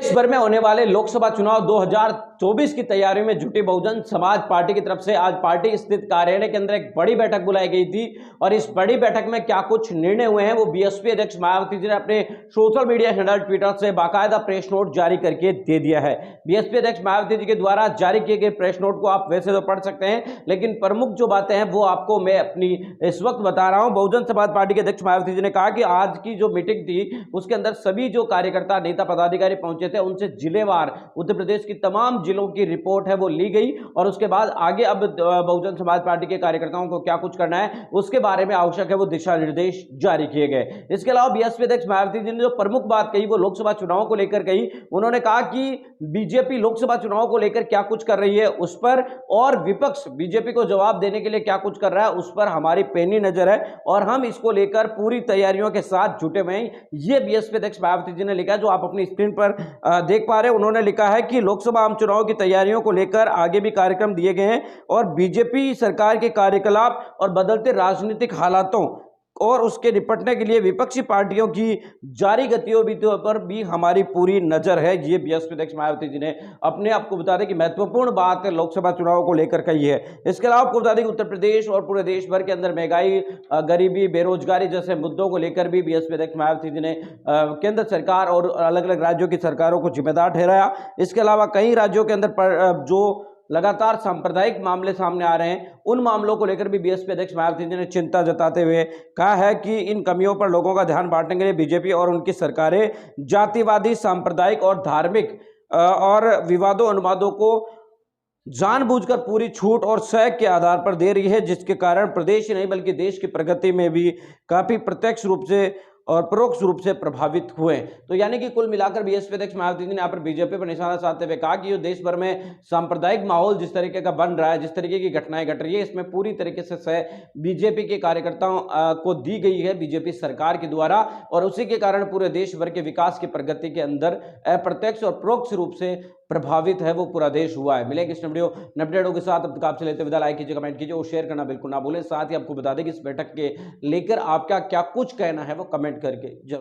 देश भर में होने वाले लोकसभा चुनाव 2024 की तैयारी में जुटी बहुजन समाज पार्टी की तरफ से आज पार्टी स्थित कार्यालय के अंदर एक बड़ी बैठक बुलाई गई थी और इस बड़ी बैठक में क्या कुछ निर्णय हुए हैं वो बीएसपी अध्यक्ष मायावती जी ने अपने सोशल मीडिया हैंडल ट्विटर से बाकायदा प्रेस नोट जारी करके दे दिया है। बीएसपी अध्यक्ष मायावती जी के द्वारा जारी किए गए प्रेस नोट को आप वैसे तो पढ़ सकते हैं, लेकिन प्रमुख जो बातें हैं वो आपको मैं अपनी इस वक्त बता रहा हूं। बहुजन समाज पार्टी के अध्यक्ष मायावती जी ने कहा कि आज की जो मीटिंग थी उसके अंदर सभी जो कार्यकर्ता नेता पदाधिकारी पहुंचे थे उनसे जिलेवार उत्तर प्रदेश की तमाम जिलों की रिपोर्ट है वो ली गई और उसके बाद आगे अब बहुजन समाज पार्टी के कार्यकर्ताओं को क्या कुछ करना है उसके बारे में आवश्यक है वो दिशा निर्देश जारी किए गए। इसके अलावा बीएसपी अध्यक्ष मायावती जी ने जो प्रमुख बात कही वो लोकसभा चुनाव को लेकर कही। उन्होंने कहा कि बीजेपी लोकसभा चुनाव को लेकर क्या कुछ कर रही है उस पर और विपक्ष बीजेपी को जवाब देने के लिए क्या कुछ कर रहा है उस पर हमारी पैनी नजर है और हम इसको लेकर पूरी तैयारियों के साथ जुटे हुए हैं। ये बीएसपी अध्यक्ष मायावती जी ने लिखा जो आप अपनी स्क्रीन पर देख पा रहे हैं। उन्होंने लिखा है कि लोकसभा आम चुनाव की तैयारियों को लेकर आगे भी कार्यक्रम दिए गए हैं और बीजेपी सरकार के कार्यकलाप और बदलते राजनीतिक हालातों और उसके निपटने के लिए विपक्षी पार्टियों की जारी गतिविधियों पर भी हमारी पूरी नजर है। ये बीएसपी अध्यक्ष मायावती जी ने अपने आपको बता दें कि महत्वपूर्ण बात लोकसभा चुनाव को लेकर कही है। इसके अलावा आपको बता दें कि उत्तर प्रदेश और पूरे देश भर के अंदर महंगाई, गरीबी, बेरोजगारी जैसे मुद्दों को लेकर भी बीएसपी अध्यक्ष मायावती जी ने केंद्र सरकार और अलग अलग राज्यों की सरकारों को जिम्मेदार ठहराया। इसके अलावा कई राज्यों के अंदर जो लगातार सांप्रदायिक मामले सामने आ रहे हैं उन मामलों को लेकर भी बीएसपी अध्यक्ष मायावती जी ने चिंता जताते हुए कहा है कि इन कमियों पर लोगों का ध्यान बांटने के लिए बीजेपी और उनकी सरकारें जातिवादी, सांप्रदायिक और धार्मिक और विवादों अनुवादों को जानबूझकर पूरी छूट और सहयोग के आधार पर दे रही है, जिसके कारण प्रदेश ही नहीं बल्कि देश की प्रगति में भी काफी प्रत्यक्ष रूप से और परोक्ष रूप से प्रभावित हुए। तो यानी कि कुल मिलाकर बीएसपी अध्यक्ष मायावती जी ने यहाँ पर बीजेपी पर निशाना साधते हुए कहा कि जो देश भर में सांप्रदायिक माहौल जिस तरीके का बन रहा है, जिस तरीके की घटनाएं घट रही है, इसमें पूरी तरीके से सह बीजेपी के कार्यकर्ताओं को दी गई है बीजेपी सरकार के द्वारा और उसी के कारण पूरे देश भर के विकास की प्रगति के अंदर अप्रत्यक्ष और परोक्ष रूप से प्रभावित है वो पूरा देश हुआ है। मिलेंगे इस वीडियो अपडेटों के साथ। अब तक आपसे लेते विदा, लाइक कीजिए, कमेंट कीजिए और शेयर करना बिल्कुल ना भूलें। साथ ही आपको बता दें कि इस बैठक के लेकर आपका क्या कुछ कहना है वो कमेंट करके जरूर